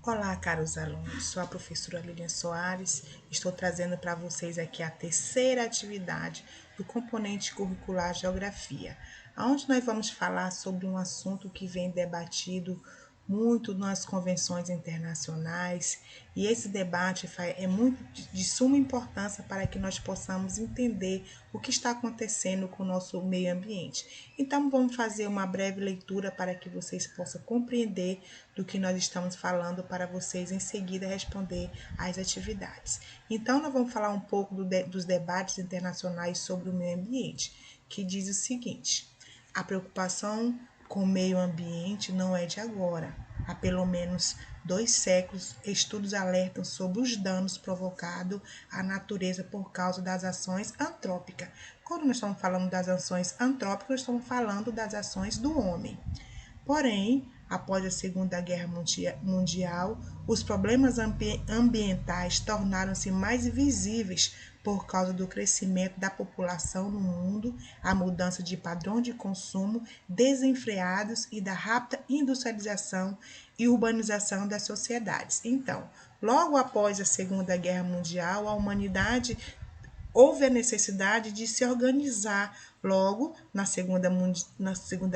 Olá, caros alunos. Sou a professora Lilian Soares. Estou trazendo para vocês aqui a terceira atividade do componente curricular Geografia, onde nós vamos falar sobre um assunto que vem debatido muito nas convenções internacionais, e esse debate é muito de suma importância para que nós possamos entender o que está acontecendo com o nosso meio ambiente. Então, vamos fazer uma breve leitura para que vocês possam compreender do que nós estamos falando, para vocês em seguida responder às atividades. Então, nós vamos falar um pouco dos debates internacionais sobre o meio ambiente, que diz o seguinte: a preocupação com o meio ambiente não é de agora. Há pelo menos 2 séculos, estudos alertam sobre os danos provocados à natureza por causa das ações antrópicas. Quando nós estamos falando das ações antrópicas, nós estamos falando das ações do homem. Porém, após a Segunda Guerra Mundial, os problemas ambientais tornaram-se mais visíveis por causa do crescimento da população no mundo, a mudança de padrões de consumo desenfreados e da rápida industrialização e urbanização das sociedades. Então, logo após a Segunda Guerra Mundial, a humanidade houve a necessidade de se organizar. Logo, na Segunda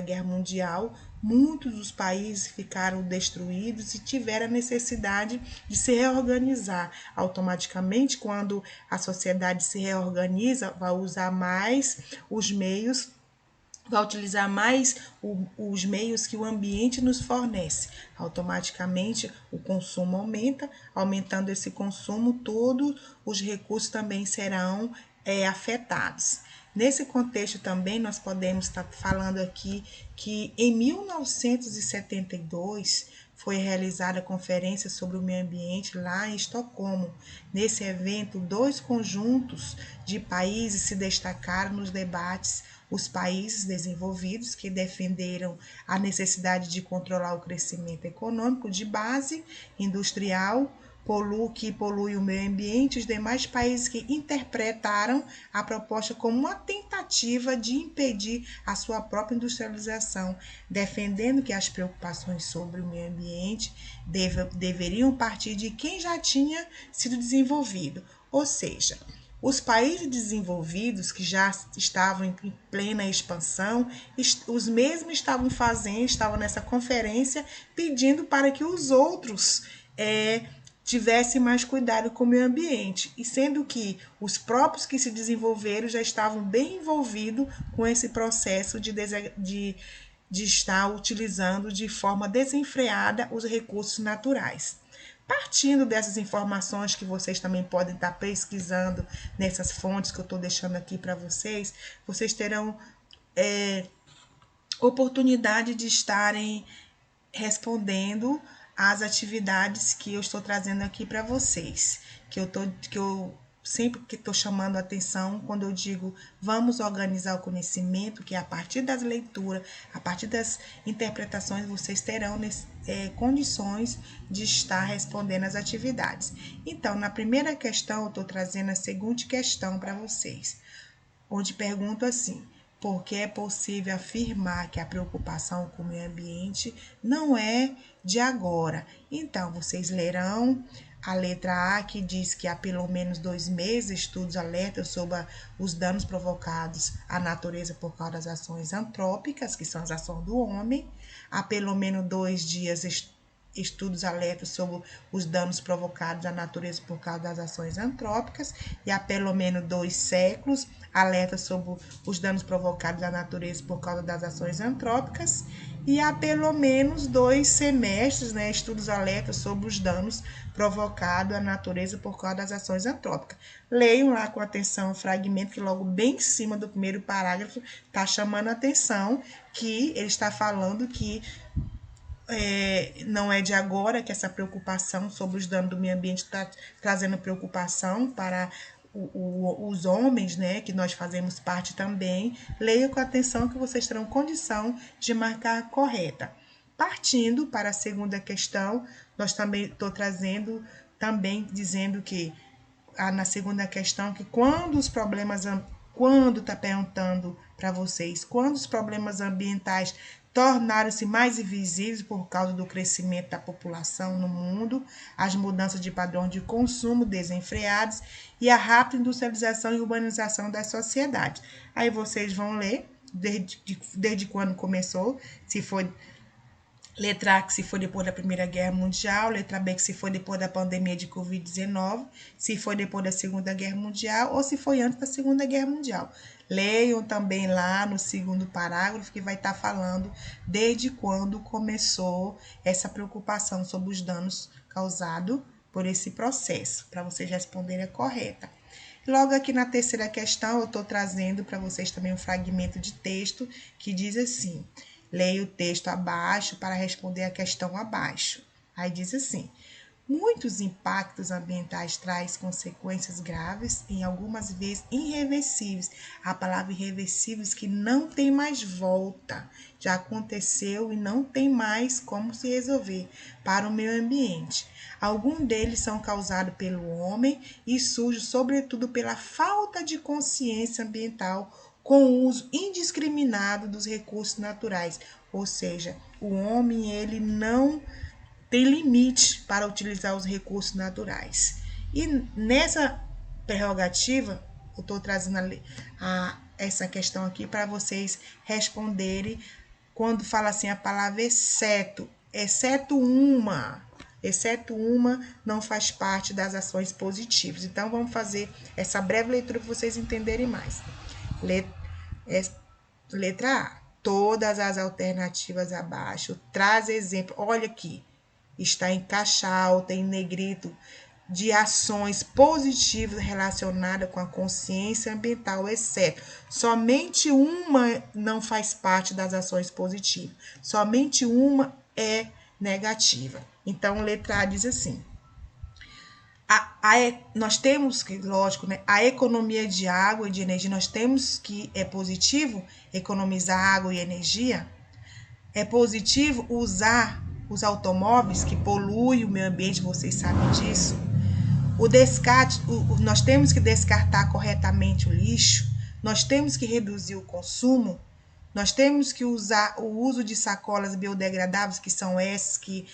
Guerra Mundial, muitos dos países ficaram destruídos e tiveram a necessidade de se reorganizar. Automaticamente, quando a sociedade se reorganiza, vai usar mais os meios, vai utilizar mais os meios que o ambiente nos fornece. Automaticamente, o consumo aumenta. Aumentando esse consumo, todos os recursos também serão afetados. Nesse contexto também, nós podemos estar falando aqui que em 1972 foi realizada a conferência sobre o meio ambiente lá em Estocolmo. Nesse evento, 2 conjuntos de países se destacaram nos debates: os países desenvolvidos, que defenderam a necessidade de controlar o crescimento econômico de base industrial, que polui o meio ambiente, os demais países que interpretaram a proposta como uma tentativa de impedir a sua própria industrialização, defendendo que as preocupações sobre o meio ambiente deveriam partir de quem já tinha sido desenvolvido, ou seja, os países desenvolvidos, que já estavam em plena expansão, os mesmos estavam nessa conferência pedindo para que os outros tivessem mais cuidado com o meio ambiente, e sendo que os próprios que se desenvolveram já estavam bem envolvidos com esse processo de estar utilizando de forma desenfreada os recursos naturais. Partindo dessas informações que vocês também podem estar pesquisando nessas fontes que eu estou deixando aqui para vocês, vocês terão oportunidade de estarem respondendo às atividades que eu estou trazendo aqui para vocês, que eu sempre que estou chamando a atenção quando eu digo vamos organizar o conhecimento, que a partir das leituras, a partir das interpretações, vocês terão condições de estar respondendo às atividades. Então, na primeira questão, eu estou trazendo a seguinte questão para vocês, onde pergunto assim: por que é possível afirmar que a preocupação com o meio ambiente não é de agora? Então, vocês lerão a letra A, que diz que há pelo menos 2 meses estudos alertam sobre os danos provocados à natureza por causa das ações antrópicas, que são as ações do homem. Há pelo menos 2 dias estudos alertam sobre os danos provocados à natureza por causa das ações antrópicas, e há pelo menos 2 séculos alerta sobre os danos provocados à natureza por causa das ações antrópicas, e há pelo menos 2 semestres, estudos alertam sobre os danos provocados à natureza por causa das ações antrópicas. Leiam lá com atenção o fragmento que logo bem em cima do primeiro parágrafo está chamando a atenção, que ele está falando que não é de agora que essa preocupação sobre os danos do meio ambiente está trazendo preocupação para os homens, que nós fazemos parte também. Leia com atenção que vocês terão condição de marcar a correta. Partindo para a segunda questão, nós também estou trazendo, também dizendo que na segunda questão, que quando está perguntando para vocês, quando os problemas ambientais tornaram-se mais invisíveis por causa do crescimento da população no mundo, as mudanças de padrão de consumo desenfreados e a rápida industrialização e urbanização das sociedades. Aí vocês vão ler desde quando começou, se foi letra A, que se foi depois da Primeira Guerra Mundial, letra B, que se foi depois da pandemia de Covid-19, se foi depois da Segunda Guerra Mundial ou se foi antes da Segunda Guerra Mundial. Leiam também lá no segundo parágrafo, que vai estar falando desde quando começou essa preocupação sobre os danos causados por esse processo, para vocês responderem a correta. Logo aqui na terceira questão, eu estou trazendo para vocês também um fragmento de texto que diz assim: leia o texto abaixo para responder a questão abaixo. Aí diz assim: muitos impactos ambientais trazem consequências graves, em algumas vezes irreversíveis. A palavra irreversíveis que não tem mais volta. Já aconteceu e não tem mais como se resolver para o meio ambiente. Alguns deles são causados pelo homem e surgem sobretudo pela falta de consciência ambiental com o uso indiscriminado dos recursos naturais. Ou seja, o homem ele não tem limite para utilizar os recursos naturais. E nessa prerrogativa, eu estou trazendo essa questão aqui para vocês responderem quando fala assim a palavra exceto uma não faz parte das ações positivas. Então, vamos fazer essa breve leitura para vocês entenderem mais. Letra A. Todas as alternativas abaixo traz exemplo. Olha aqui, está em caixa alta, em negrito, de ações positivas relacionadas com a consciência ambiental, exceto somente uma não faz parte das ações positivas. Somente uma é negativa. Então, letra A diz assim: nós temos que, lógico, né, a economia de água e de energia, nós temos que, é positivo economizar água e energia, é positivo usar os automóveis que poluem o meio ambiente, vocês sabem disso. O descarte, nós temos que descartar corretamente o lixo, nós temos que reduzir o consumo, nós temos que usar o uso de sacolas biodegradáveis, que são essas que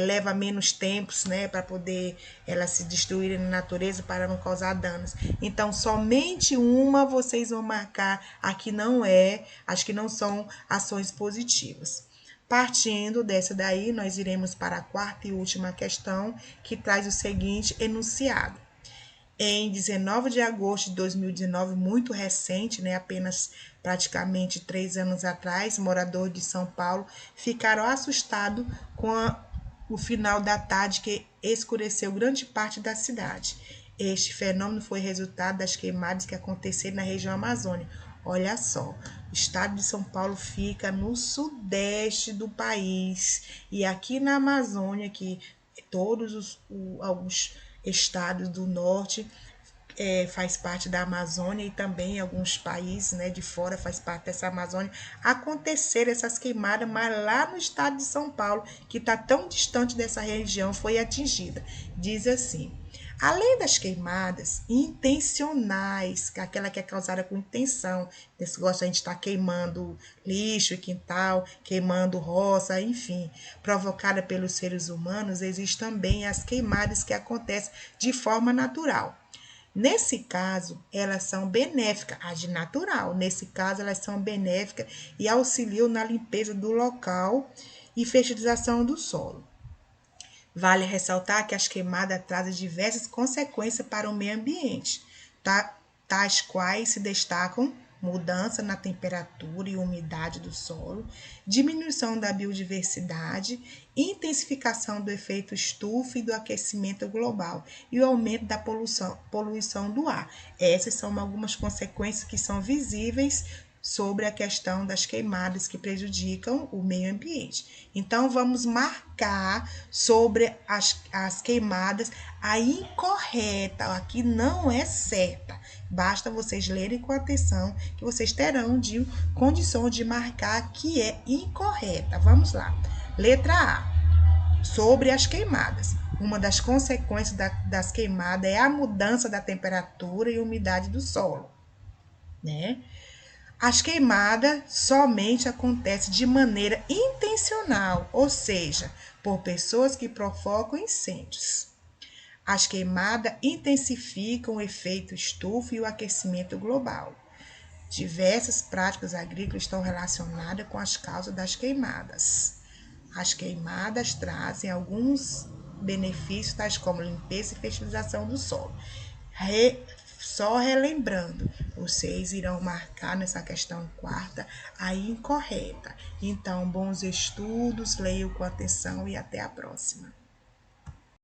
leva menos tempos, né, para poder elas se destruírem na natureza para não causar danos. Então, somente uma vocês vão marcar, aqui não é, acho que não são ações positivas. Partindo dessa daí, nós iremos para a quarta e última questão, que traz o seguinte enunciado. Em 19 de agosto de 2019, muito recente, né, apenas praticamente 3 anos atrás, moradores de São Paulo ficaram assustados com o final da tarde que escureceu grande parte da cidade. Este fenômeno foi resultado das queimadas que aconteceram na região amazônica. Olha só, o estado de São Paulo fica no sudeste do país e aqui na Amazônia, que todos alguns estados do norte faz parte da Amazônia e também alguns países, né, de fora faz parte dessa Amazônia, aconteceram essas queimadas, mas lá no estado de São Paulo, que está tão distante dessa região, foi atingida. Diz assim: além das queimadas intencionais, aquela que é causada com intenção, desse gosto a gente está queimando lixo e quintal, queimando roça, enfim, provocada pelos seres humanos, existem também as queimadas que acontecem de forma natural. Nesse caso, elas são benéficas, as de natural. Nesse caso, elas são benéficas e auxiliam na limpeza do local e fertilização do solo. Vale ressaltar que as queimadas trazem diversas consequências para o meio ambiente, tais quais se destacam mudança na temperatura e umidade do solo, diminuição da biodiversidade, intensificação do efeito estufa e do aquecimento global e o aumento da poluição do ar. Essas são algumas consequências que são visíveis sobre a questão das queimadas que prejudicam o meio ambiente. Então, vamos marcar sobre as queimadas a incorreta, aqui não é certa. Basta vocês lerem com atenção que vocês terão de condição de marcar que é incorreta. Vamos lá. Letra A. Sobre as queimadas. Uma das consequências das queimadas é a mudança da temperatura e umidade do solo, né? As queimadas somente acontecem de maneira intencional, ou seja, por pessoas que provocam incêndios. As queimadas intensificam o efeito estufa e o aquecimento global. Diversas práticas agrícolas estão relacionadas com as causas das queimadas. As queimadas trazem alguns benefícios, tais como limpeza e fertilização do solo. Só relembrando, vocês irão marcar nessa questão quarta a incorreta. Então, bons estudos, leiam com atenção e até a próxima.